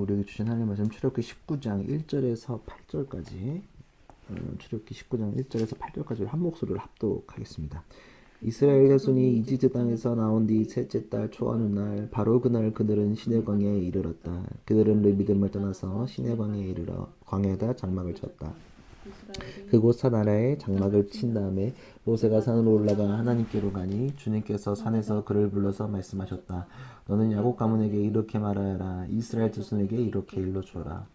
우리에게 주신 하나님의 말씀 출애굽기 19장 1절에서 8절까지 출애굽기 19장 1절에서 8절까지 한 목소리로 합독하겠습니다. 이스라엘 자손이 이집트 땅에서 나온 뒤 셋째 달 초하는 날 바로 그날 그들은 시내 광야에 이르렀다. 그들은 르비딤을 떠나서 시내 광야에 이르러 광야에다 장막을 쳤다. 그곳 산 아래에 장막을 친 다음에 모세가 산으로 올라가 하나님께로 가니 주님께서 산에서 그를 불러서 말씀하셨다. 너는 야곱 가문에게 이렇게 말하여라. 이스라엘 자손에게 이렇게 일러주어라.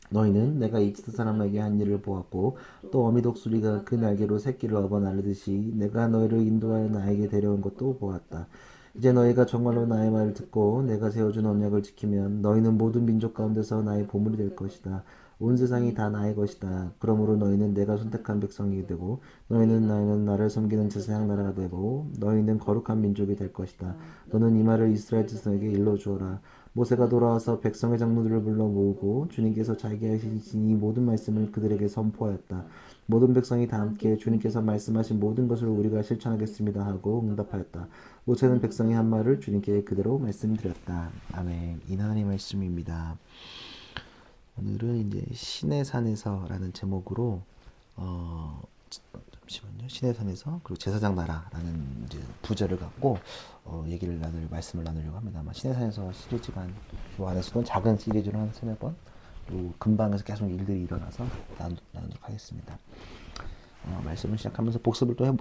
너희는 내가 이집트 사람에게 한 일을 보았고 또 어미 독수리가 그 날개로 새끼를 업어 나르듯이 내가 너희를 인도하여 나에게 데려온 것도 보았다. 이제 너희가 정말로 나의 말을 듣고 내가 세워준 언약을 지키면 너희는 모든 민족 가운데서 나의 보물이 될 것이다. 온 세상이 다 나의 것이다. 그러므로 너희는 내가 선택한 백성이 되고 너희는 나를 섬기는 제사장 나라가 되고 너희는 거룩한 민족이 될 것이다. 너는 이 말을 이스라엘 자손에게 일러주어라. 모세가 돌아와서 백성의 장로들을 불러 모으고 주님께서 자기가 하신 이 모든 말씀을 그들에게 선포하였다. 모든 백성이 다 함께 주님께서 말씀하신 모든 것을 우리가 실천하겠습니다 하고 응답하였다. 모세는 백성이 한 말을 주님께 그대로 말씀드렸다. 아멘. 이 하나님의 말씀입니다. 오늘은 이제 신의 산에서라는 제목으로 잠시만요. 신의 산에서 그리고 제사장 나라라는 이제 부제를 갖고 말씀을 나누려고 합니다. 아마 신의 산에서 시리즈가 요 안에서도 작은 시리즈로 한 3-4번 또 근방에서 계속 일들이 일어나서 나누도록 하겠습니다. 말씀을 시작하면서 복습을 또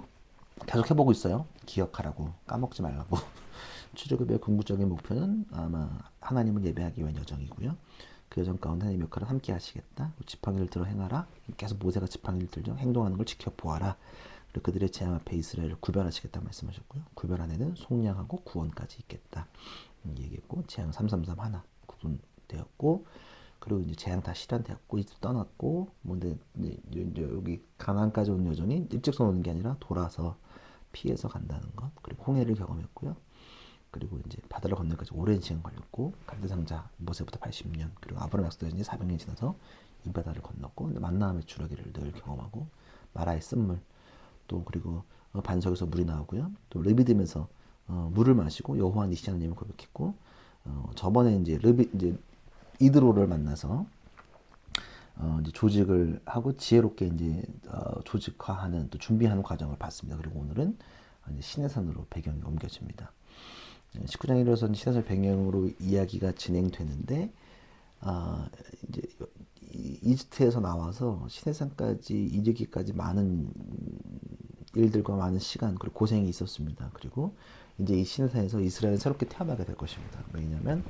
계속 해보고 있어요. 기억하라고 까먹지 말라고. 출애굽의 궁극적인 목표는 아마 하나님을 예배하기 위한 여정이고요. 그 여정 가운데 하나님의 역할을 함께 하시겠다. 지팡이를 들어 행하라. 계속 모세가 지팡이를 들죠. 행동하는 걸 지켜보아라. 그리고 그들의 재앙 앞에 이스라엘을 구별하시겠다 말씀하셨고요. 구별 안에는 속량하고 구원까지 있겠다 얘기했고, 재앙 333 하나 구분되었고, 그리고 이제 재앙 다 실현되었고 이제 떠났고, 근데 이제 여기 가나안까지 온 여정이 일직선 오는 게 아니라 돌아서 피해서 간다는 것, 그리고 홍해를 경험했고요. 그리고 이제 바다를 건너기까지 오랜 시간 걸렸고, 갈대상자 모세부터 80년, 그리고 아브라함 약속된 이제 400년 지나서 이 바다를 건넜고, 만나함의 주라기를 늘 경험하고, 마라의 쓴물, 또 그리고 반석에서 물이 나오고요. 또 르비딤에서 물을 마시고 여호와 니시 하나님을 고백했고, 저번에 이제 이드로를 만나서 이제 조직을 하고 지혜롭게 이제 조직화하는 또 준비하는 과정을 봤습니다. 그리고 오늘은 이제 시내산으로 배경이 옮겨집니다. 19장 1에서 시내산 배경으로 이야기가 진행되는데, 이제 이집트에서 나와서 시내산까지 이르기까지 많은 일들과 많은 시간 그리고 고생이 있었습니다. 그리고 이제 이 시내산에서 이스라엘은 새롭게 태어나게 될 것입니다. 왜냐하면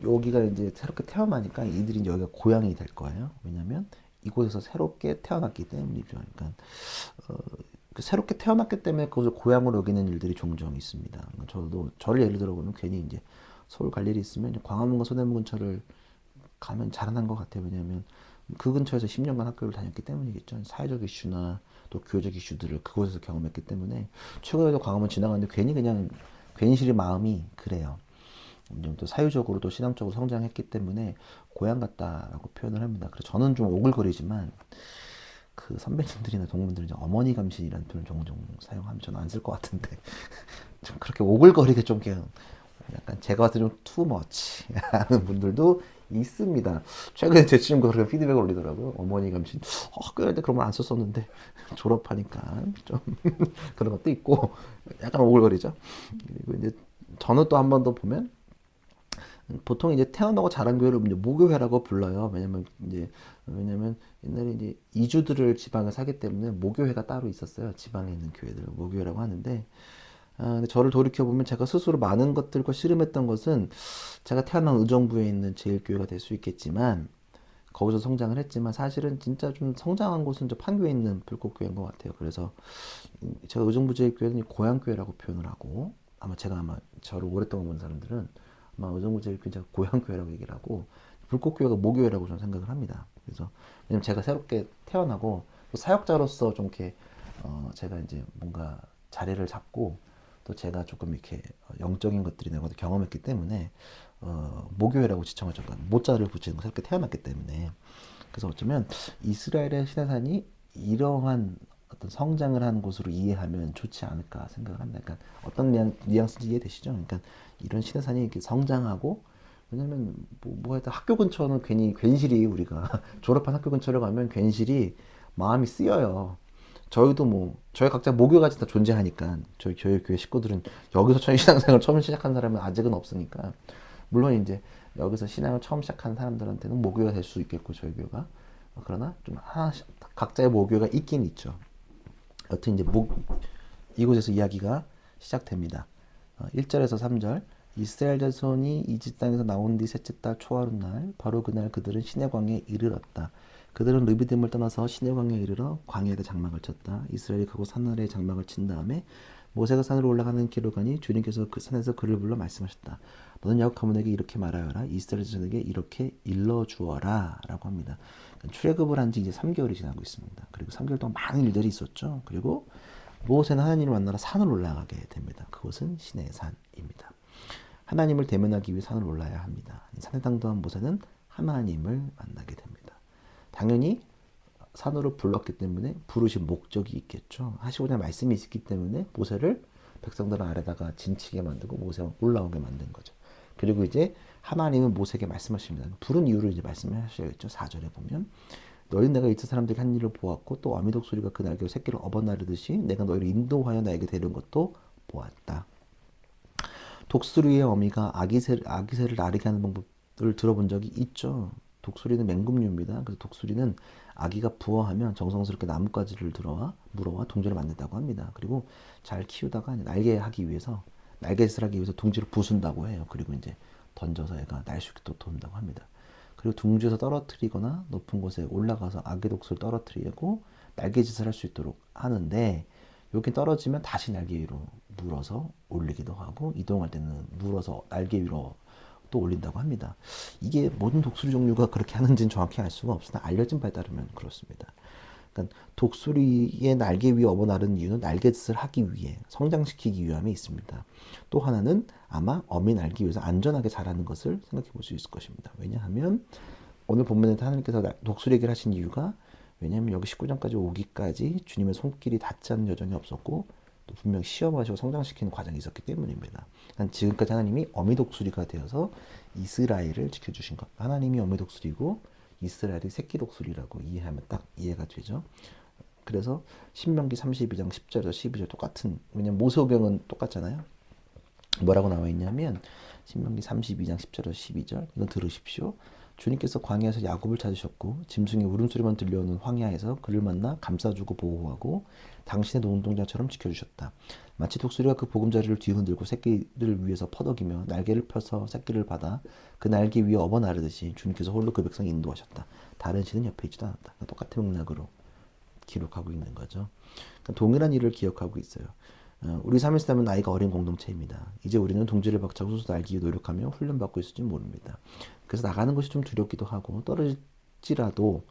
여기가 이제 새롭게 태어나니까 이들이 여기가 고향이 될 거예요. 왜냐하면 이곳에서 새롭게 태어났기 때문이죠. 그러니까 새롭게 태어났기 때문에 그것을 고향으로 여기는 일들이 종종 있습니다. 저를 예를 들어보면 괜히 이제 서울 갈 일이 있으면 광화문과 서대문 근처를 가면 잘한 것 같아요. 왜냐하면 그 근처에서 10년간 학교를 다녔기 때문이겠죠. 사회적 이슈나 또 교육적 이슈들을 그곳에서 경험했기 때문에 최근에도 광화문 지나가는데 괜히 그냥 괜시리 마음이 그래요. 또 사유적으로 또 신앙적으로 성장했기 때문에 고향 같다라고 표현을 합니다. 그래서 저는 좀 오글거리지만 그 선배님들이나 동문들은 이제 어머니 감신이라는 표현을 종종 사용하면 저는 안 쓸 것 같은데 좀 그렇게 오글거리게 좀 그냥 약간 제가 봤을 때 좀 투머치 하는 분들도 있습니다. 최근에 제 친구가 그렇게 피드백을 올리더라고요. 어머니 감신. 학교 때 그런 걸 안 썼었는데 졸업하니까 좀 그런 것도 있고 약간 오글거리죠. 그리고 이제 저는 또 한 번 더 보면 보통 이제 태어나고 자란 교회를 이제 모교회라고 불러요. 왜냐면 옛날에 이제 이주들을 지방에 사기 때문에 모교회가 따로 있었어요. 지방에 있는 교회들을 모교회라고 하는데, 근데 저를 돌이켜보면 제가 스스로 많은 것들과 씨름했던 것은 제가 태어난 의정부에 있는 제일교회가 될 수 있겠지만, 거기서 성장을 했지만 사실은 진짜 좀 성장한 곳은 저 판교에 있는 불꽃교회인 것 같아요. 그래서 제가 의정부 제일교회는 고향교회라고 표현을 하고, 아마 저를 오랫동안 본 사람들은 아마 의정부 제일교회가 고향교회라고 얘기를 하고, 불꽃교회가 모교회라고 저는 생각을 합니다. 그래서 왜냐면 제가 새롭게 태어나고 또 사역자로서 좀 이렇게 제가 이제 뭔가 자리를 잡고 또 제가 조금 이렇게 영적인 것들이 내가 경험했기 때문에 모교회라고 지청을 잠깐 모자를 붙이는 거 새롭게 태어났기 때문에. 그래서 어쩌면 이스라엘의 시내산이 이러한 어떤 성장을 하는 곳으로 이해하면 좋지 않을까 생각을 합니다. 그러니까 어떤 뉘앙스인지 이해되시죠? 그러니까 이런 시내산이 이렇게 성장하고 왜냐면 뭐 하여튼 학교 근처는 괜시리 우리가 졸업한 학교 근처를 가면 괜시리 마음이 쓰여요. 저희도 뭐 저희 각자 모교가 다 존재하니까 저희 교회 식구들은 여기서 신앙생활 처음 시작한 사람은 아직은 없으니까 물론 이제 여기서 신앙을 처음 시작한 사람들한테는 모교가 될 수 있겠고 저희 교회가 그러나 좀 하나씩 각자의 모교가 있긴 있죠. 여튼 이제 이곳에서 이야기가 시작됩니다. 1절에서 3절 이스라엘 자손이 이집 땅에서 나온 뒤 셋째 달 초하룻 날 바로 그날 그들은 시내 광야에 이르렀다. 그들은 르비딤을 떠나서 시내 광야에 이르러 광야에 장막을 쳤다. 이스라엘이 그곳 산 아래에 장막을 친 다음에 모세가 산으로 올라가는 길을 가니 주님께서 그 산에서 그를 불러 말씀하셨다. 너는 야곱 가문에게 이렇게 말하여라. 이스라엘 자손에게 이렇게 일러주어라 라고 합니다. 출애굽을 한 지 이제 3개월이 지나고 있습니다. 그리고 3개월 동안 많은 일들이 있었죠. 그리고 모세는 하나님을 만나러 산을 올라가게 됩니다. 그곳은 시내의 산입니다. 하나님을 대면하기 위해 산을 올라야 합니다. 산에 당도한 모세는 하나님을 만나게 됩니다. 당연히 산으로 불렀기 때문에 부르신 목적이 있겠죠. 하시고자 말씀이 있기 때문에 모세를 백성들 아래다가 진치게 만들고 모세가 올라오게 만든 거죠. 그리고 이제 하나님은 모세에게 말씀하십니다. 부른 이유를 이제 말씀하셔야겠죠. 4절에 보면 너희는 내가 이스라엘 사람들이 한 일을 보았고 또 어미 독수리가 그 날개로 새끼를 업어나르듯이 내가 너희를 인도하여 나에게 데려온 것도 보았다. 독수리의 어미가 아기새를 나르게 하는 방법을 들어본 적이 있죠. 독수리는 맹금류입니다. 그래서 독수리는 아기가 부화하면 정성스럽게 나뭇가지를 물어와 둥지를 만든다고 합니다. 그리고 잘 키우다가 날개짓을 하기 위해서 둥지를 부순다고 해요. 그리고 이제 던져서 애가 날 수 있게 또 돈다고 합니다. 그리고 둥지에서 떨어뜨리거나 높은 곳에 올라가서 아기 독수리를 떨어뜨리고 날개짓을 할 수 있도록 하는데 여기 떨어지면 다시 날개 위로 물어서 올리기도 하고 이동할 때는 물어서 날개 위로 또 올린다고 합니다. 이게 모든 독수리 종류가 그렇게 하는지는 정확히 알 수가 없으나 알려진 바에 따르면 그렇습니다. 그러니까 독수리의 날개 위에 업어나르는 이유는 날개짓을 하기 위해 성장시키기 위함에 있습니다. 또 하나는 아마 어미 날기 위해서 안전하게 자라는 것을 생각해 볼 수 있을 것입니다. 왜냐하면 오늘 본문에서 하나님께서 독수리에게 하신 이유가 왜냐하면 여기 19장까지 오기까지 주님의 손길이 닿지 않는 여정이 없었고 또 분명 시험하시고 성장시키는 과정이 있었기 때문입니다. 지금까지 하나님이 어미 독수리가 되어서 이스라엘을 지켜주신 것. 하나님이 어미 독수리고 이스라엘이 새끼 독수리라고 이해하면 딱 이해가 되죠. 그래서 신명기 32장 10절에서 12절 똑같은 왜냐면 모세오경은 똑같잖아요. 뭐라고 나와 있냐면 신명기 32장 10절에서 12절 이건 들으십시오. 주님께서 광야에서 야곱을 찾으셨고 짐승의 울음소리만 들려오는 황야에서 그를 만나 감싸주고 보호하고 당신의 노동자처럼 지켜주셨다. 마치 독수리가 그 보금자리를 뒤흔들고 새끼를 위해서 퍼덕이며 날개를 펴서 새끼를 받아 그 날개 위에 업어나르듯이 주님께서 홀로 그 백성을 인도하셨다. 다른 신은 옆에 있지도 않았다. 그러니까 똑같은 맥락으로 기록하고 있는 거죠. 그러니까 동일한 일을 기억하고 있어요. 우리 삶에서 닮은 나이가 어린 공동체입니다. 이제 우리는 둥지를 박차고 스스로 날기 위해 노력하며 훈련받고 있을지 모릅니다. 그래서 나가는 것이 좀 두렵기도 하고 떨어질지라도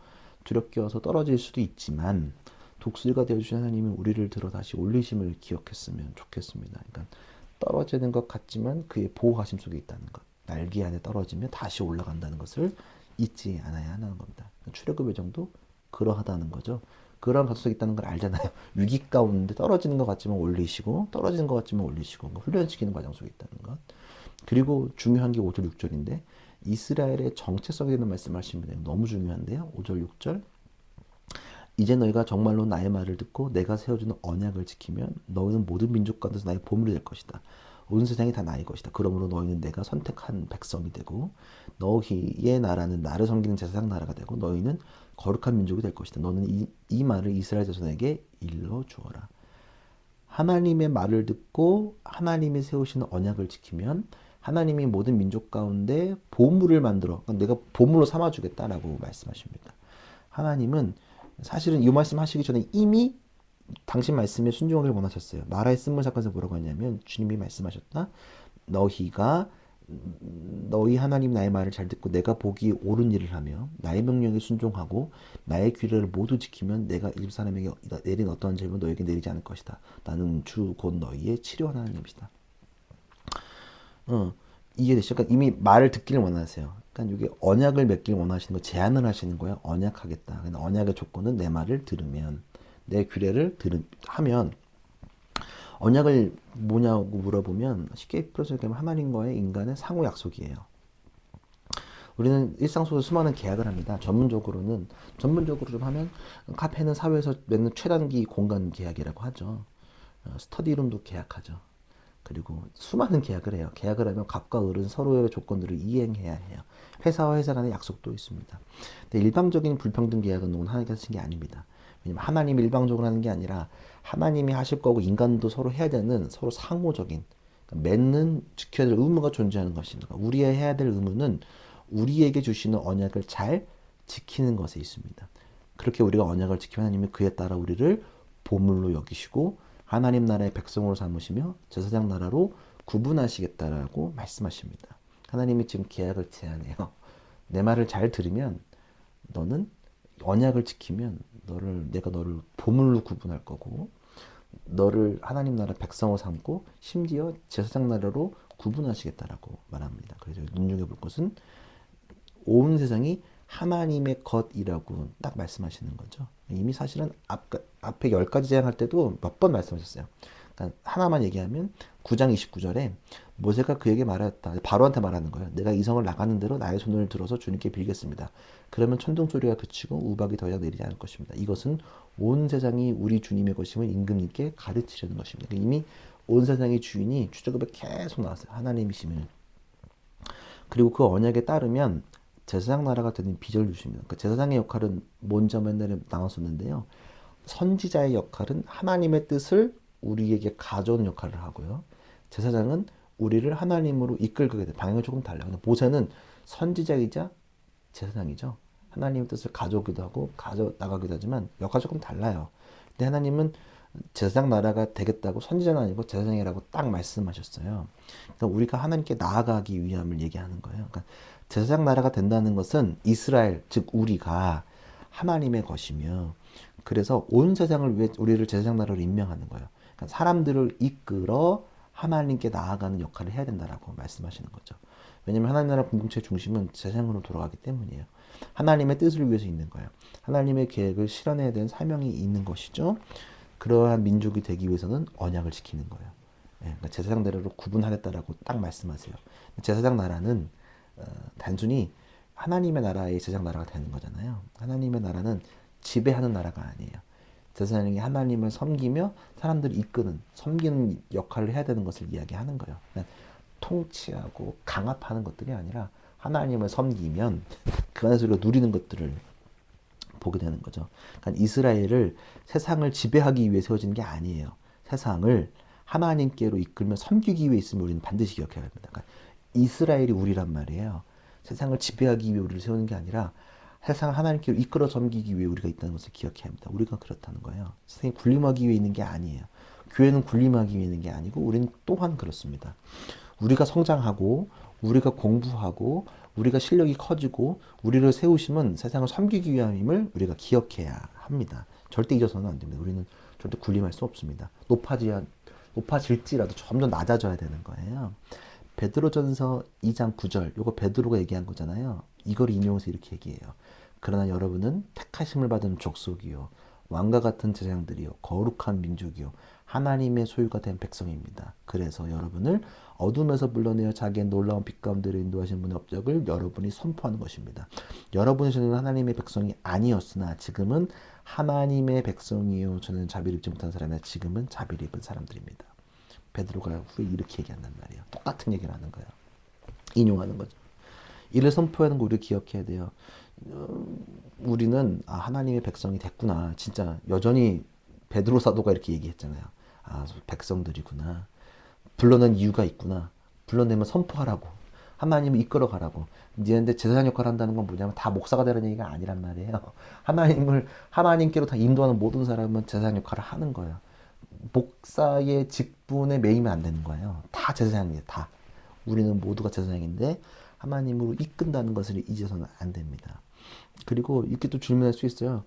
두렵게 떨어질 수도 있지만 독수리가 되어주신 하나님은 우리를 들어 다시 올리심을 기억했으면 좋겠습니다. 그러니까 떨어지는 것 같지만 그의 보호하심 속에 있다는 것. 날개 안에 떨어지면 다시 올라간다는 것을 잊지 않아야 하는 겁니다. 출애굽의 정도 그러하다는 거죠. 그런 가능성이 있다는 걸 알잖아요. 위기 가운데 떨어지는 것 같지만 올리시고 떨어지는 것 같지만 올리시고 훈련시키는 과정 속에 있다는 것. 그리고 중요한 게 5절 6절인데 이스라엘의 정체성에 대한 말씀하십니다. 너무 중요한데요. 5절 6절 이제 너희가 정말로 나의 말을 듣고 내가 세워주는 언약을 지키면 너희는 모든 민족 가운데서 나의 보물이 될 것이다. 온 세상이 다 나의 것이다. 그러므로 너희는 내가 선택한 백성이 되고 너희의 나라는 나를 섬기는 제사장 나라가 되고 너희는 거룩한 민족이 될 것이다. 너는 이 말을 이스라엘 자손에게 일러주어라. 하나님의 말을 듣고 하나님이 세우시는 언약을 지키면 하나님이 모든 민족 가운데 보물을 만들어 그러니까 내가 보물로 삼아주겠다라고 말씀하십니다. 하나님은 사실은 이 말씀 하시기 전에 이미 당신 말씀에 순종하기를 원하셨어요. 나라의 쓴물 사건에서 뭐라고 하냐면 주님이 말씀하셨다. 너희 하나님 나의 말을 잘 듣고 내가 보기에 옳은 일을 하며 나의 명령에 순종하고 나의 규례를 모두 지키면 내가 이집 사람에게 내린 어떠한 죄를 너에게 내리지 않을 것이다. 나는 주 곧 너희의 치료하는 하나님이시다. 이해되시죠? 그러니까 이미 말을 듣기를 원하세요. 그러니까 이게 언약을 맺기를 원하시는 거 제안을 하시는 거예요. 언약하겠다. 근데 언약의 조건은 내 말을 들으면 내 규례를 하면 언약을 뭐냐고 물어보면 쉽게 풀어서 얘기하면 하나님과의 인간의 상호 약속이에요. 우리는 일상 속에서 수많은 계약을 합니다. 전문적으로 좀 하면 카페는 사회에서 맺는 최단기 공간 계약이라고 하죠. 스터디룸도 계약하죠. 그리고 수많은 계약을 해요. 계약을 하면 갑과 을은 서로의 조건들을 이행해야 해요. 회사와 회사 간의 약속도 있습니다. 근데 일방적인 불평등 계약은 하나님께서 하신 게 아닙니다. 왜냐면 하나님이 일방적으로 하는 게 아니라 하나님이 하실 거고 인간도 서로 해야 되는 서로 상호적인 그러니까 맺는 지켜야 될 의무가 존재하는 것입니다. 우리의 해야 될 의무는 우리에게 주시는 언약을 잘 지키는 것에 있습니다. 그렇게 우리가 언약을 지키면 하나님이 그에 따라 우리를 보물로 여기시고 하나님 나라의 백성으로 삼으시며 제사장 나라로 구분하시겠다라고 말씀하십니다. 하나님이 지금 계약을 제안해요. 내 말을 잘 들으면 너는 언약을 지키면 내가 너를 보물로 구분할 거고 너를 하나님 나라 백성으로 삼고 심지어 제사장 나라로 구분하시겠다라고 말합니다. 그래서 눈여겨볼 것은 온 세상이 하나님의 것이라고 딱 말씀하시는 거죠. 이미 사실은 앞에 10가지 제안할 때도 몇 번 말씀하셨어요. 그러니까 하나만 얘기하면 9장 29절에 모세가 그에게 말하였다. 바로한테 말하는 거예요. 내가 이 성을 나가는 대로 나의 손을 들어서 주님께 빌겠습니다. 그러면 천둥 소리가 그치고 우박이 더 이상 내리지 않을 것입니다. 이것은 온 세상이 우리 주님의 것임을 임금님께 가르치려는 것입니다. 그러니까 이미 온 세상의 주인이 출애굽에 계속 나왔어요. 하나님이시면. 그리고 그 언약에 따르면 제사장 나라가 되는 빚을 주십니다. 그러니까 제사장의 역할은 먼저 맨날에 나눴었는데요. 선지자의 역할은 하나님의 뜻을 우리에게 가져오는 역할을 하고요. 제사장은 우리를 하나님으로 이끌게 돼. 방향이 조금 달라요. 근데 모세는 선지자이자 제사장이죠. 하나님의 뜻을 가져오기도 하고 가져나가기도 하지만 역할이 조금 달라요. 근데 하나님은 제사장 나라가 되겠다고 선지자는 아니고 제사장이라고 딱 말씀하셨어요. 그러니까 우리가 하나님께 나아가기 위함을 얘기하는 거예요. 그러니까 제사장 나라가 된다는 것은 이스라엘, 즉 우리가 하나님의 것이며 그래서 온 세상을 위해 우리를 제사장 나라로 임명하는 거예요. 그러니까 사람들을 이끌어 하나님께 나아가는 역할을 해야 된다라고 말씀하시는 거죠. 왜냐하면 하나님 나라 공동체의 중심은 제사장으로 돌아가기 때문이에요. 하나님의 뜻을 위해서 있는 거예요. 하나님의 계획을 실현해야 되는 사명이 있는 것이죠. 그러한 민족이 되기 위해서는 언약을 지키는 거예요. 그러니까 제사장 나라로 구분하겠다라고 딱 말씀하세요. 제사장 나라는 단순히 하나님의 나라의 제사장 나라가 되는 거잖아요. 하나님의 나라는 지배하는 나라가 아니에요. 제사장이 하나님을 섬기며 사람들을 이끄는, 섬기는 역할을 해야 되는 것을 이야기하는 거예요. 통치하고 강압하는 것들이 아니라 하나님을 섬기면 그 안에서 우리가 누리는 것들을 보게 되는 거죠. 그러니까 이스라엘을 세상을 지배하기 위해 세워진 게 아니에요. 세상을 하나님께로 이끌며 섬기기 위해 있음을 우리는 반드시 기억해야 합니다. 그러니까 이스라엘이 우리란 말이에요. 세상을 지배하기 위해 우리를 세우는 게 아니라 세상을 하나님께로 이끌어 섬기기 위해 우리가 있다는 것을 기억해야 합니다. 우리가 그렇다는 거예요. 세상이 군림하기 위해 있는 게 아니에요. 교회는 군림하기 위해 있는 게 아니고 우리는 또한 그렇습니다. 우리가 성장하고 우리가 공부하고 우리가 실력이 커지고 우리를 세우심은 세상을 섬기기 위함임을 우리가 기억해야 합니다. 절대 잊어서는 안 됩니다. 우리는 절대 군림할 수 없습니다. 높아질지라도 점점 낮아져야 되는 거예요. 베드로전서 2장 9절, 요거 베드로가 얘기한 거잖아요. 이걸 인용해서 이렇게 얘기해요. 그러나 여러분은 택하심을 받은 족속이요, 왕과 같은 제사장들이요, 거룩한 민족이요, 하나님의 소유가 된 백성입니다. 그래서 여러분을 어둠에서 불러내어 자기의 놀라운 빛 가운데로 인도하신 분의 업적을 여러분이 선포하는 것입니다. 여러분이 저는 하나님의 백성이 아니었으나 지금은 하나님의 백성이요, 저는 자비를 입지 못한 사람이나 지금은 자비를 입은 사람들입니다. 베드로가 후에 이렇게 얘기한단 말이에요. 똑같은 얘기를 하는 거예요. 인용하는 거죠. 이를 선포하는 거 우리 기억해야 돼요. 우리는 하나님의 백성이 됐구나. 진짜 여전히 베드로 사도가 이렇게 얘기했잖아요. 백성들이구나. 불러낸 이유가 있구나. 불러내면 선포하라고. 하나님을 이끌어가라고. 근데 제사장 역할을 한다는 건 뭐냐면 다 목사가 되는 얘기가 아니란 말이에요. 하나님께로 다 인도하는 모든 사람은 제사장 역할을 하는 거예요. 목사의 직분에 매이면 안 되는 거예요. 다 제사장이에요. 다. 우리는 모두가 제사장인데 하나님으로 이끈다는 것을 잊어서는 안 됩니다. 그리고 이렇게 또 질문할 수 있어요.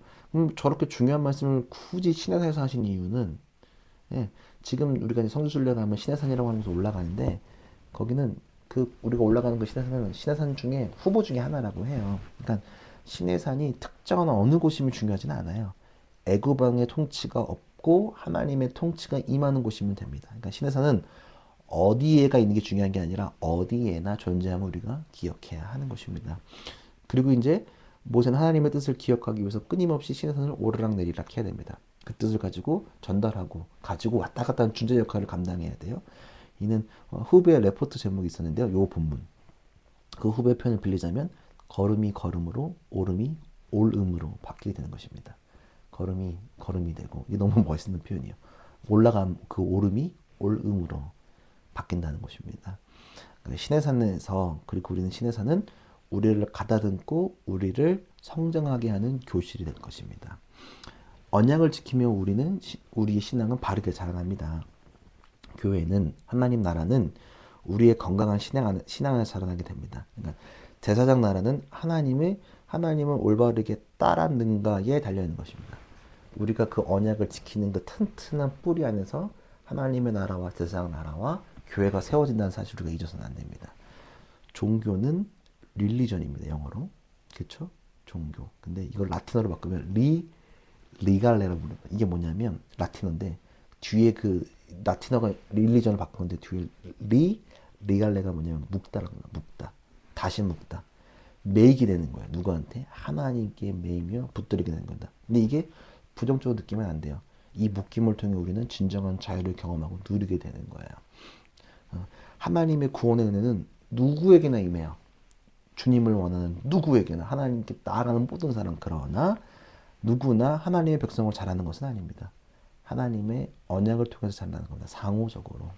저렇게 중요한 말씀을 굳이 시내산에서 하신 이유는, 지금 우리가 성지순례 가면 시내산이라고 하는 곳에 올라가는데 거기는 우리가 올라가는 그 시내산 중에 후보 중에 하나라고 해요. 그러니까 시내산이 특정한 어느 곳이면 중요하지는 않아요. 애굽 왕의 통치가 없고 하나님의 통치가 임하는 곳이면 됩니다. 그러니까 시내산은 어디에가 있는 게 중요한 게 아니라 어디에나 존재함을 우리가 기억해야 하는 것입니다. 그리고 이제 모세는 하나님의 뜻을 기억하기 위해서 끊임없이 시내산을 오르락내리락 해야 됩니다. 그 뜻을 가지고 전달하고 가지고 왔다 갔다 하는 중재 역할을 감당해야 돼요. 이는 후배 레포트 제목이 있었는데요. 요 본문. 그 후배 표현을 빌리자면 걸음이 걸음으로 오름이 올음으로 바뀌게 되는 것입니다. 걸음이 걸음이 되고 이게 너무 멋있는 표현이에요. 올라간 그 오름이 올음으로 바뀐다는 것입니다. 그러니까 시내산에서 그리고 우리는 시내산은 우리를 가다듬고 우리를 성장하게 하는 교실이 될 것입니다. 언약을 지키며 우리는 우리의 신앙은 바르게 자라납니다. 교회는 하나님 나라는 우리의 건강한 신앙 안에 자라나게 됩니다. 그러니까 제사장 나라는 하나님을 올바르게 따랐는가에 달려 있는 것입니다. 우리가 그 언약을 지키는 그 튼튼한 뿌리 안에서 하나님의 나라와 제사장 나라와 교회가 세워진다는 사실을 우리가 잊어서는 안 됩니다. 종교는 릴리전입니다. 영어로. 그렇죠? 종교. 근데 이걸 라틴어로 바꾸면 리갈레라고 부릅니다. 이게 뭐냐면 라틴어인데 뒤에 그 라틴어가 릴리전을 바꾸는데 뒤에 리갈레가 뭐냐면 묵다라고 합니다. 묵다. 다시 묵다. 매이게 되는 거예요. 누구한테? 하나님께 매이며 붙들리게 되는 겁니다. 근데 이게 부정적으로 느끼면 안 돼요. 이 묶임을 통해 우리는 진정한 자유를 경험하고 누리게 되는 거예요. 하나님의 구원의 은혜는 누구에게나 임해요. 주님을 원하는 누구에게나 하나님께 나아가는 모든 사람. 그러나 누구나 하나님의 백성을 잘하는 것은 아닙니다. 하나님의 언약을 통해서 잘하는 겁니다. 상호적으로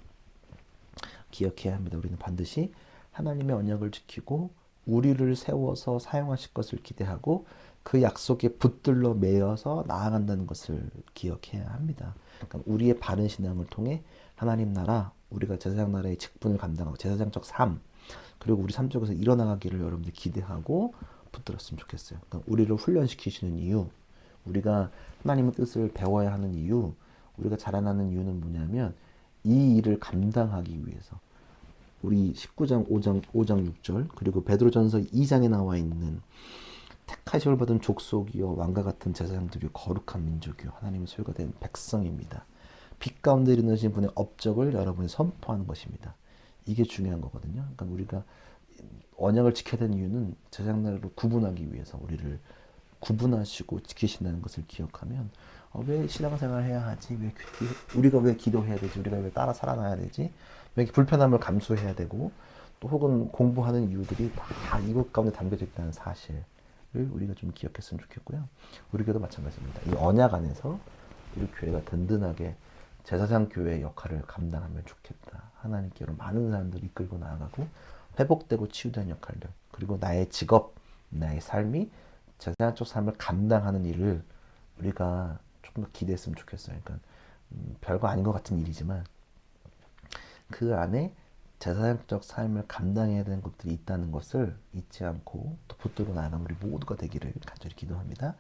기억해야 합니다. 우리는 반드시 하나님의 언약을 지키고 우리를 세워서 사용하실 것을 기대하고 그 약속에 붙들러 매여서 나아간다는 것을 기억해야 합니다. 그러니까 우리의 바른 신앙을 통해 하나님 나라, 우리가 제사장 나라의 직분을 감당하고 제사장적 삶, 그리고 우리 삶 속에서 일어나가기를 여러분들 기대하고 붙들었으면 좋겠어요. 그러니까 우리를 훈련시키시는 이유, 우리가 하나님의 뜻을 배워야 하는 이유, 우리가 자라나는 이유는 뭐냐면 이 일을 감당하기 위해서 우리 19장 5장 6절 그리고 베드로전서 2장에 나와 있는 택하심을 받은 족속이요 왕과 같은 제사장들이요 거룩한 민족이요 하나님의 소유가 된 백성입니다. 빛 가운데 이르신 분의 업적을 여러분이 선포하는 것입니다. 이게 중요한 거거든요. 그러니까 우리가 언약을 지켜야 되는 이유는 제사장들을 구분하기 위해서 우리를 구분하시고 지키신다는 것을 기억하면 왜 신앙생활을 해야 하지? 우리가 왜 기도해야 되지? 우리가 왜 따라 살아나야 되지? 왜 불편함을 감수해야 되고 또 혹은 공부하는 이유들이 다 이것 가운데 담겨져 있다는 사실을 우리가 좀 기억했으면 좋겠고요. 우리 교회도 마찬가지입니다. 이 언약 안에서 우리 교회가 든든하게 제사장 교회의 역할을 감당하면 좋겠다. 하나님께로 많은 사람들을 이끌고 나아가고 회복되고 치유되는 역할들 그리고 나의 직업, 나의 삶이 제사장적 삶을 감당하는 일을 우리가 조금 더 기대했으면 좋겠어요. 그러니까 별거 아닌 것 같은 일이지만 그 안에 제사장적 삶을 감당해야 되는 것들이 있다는 것을 잊지 않고 또 붙들고 나아가는 우리 모두가 되기를 간절히 기도합니다.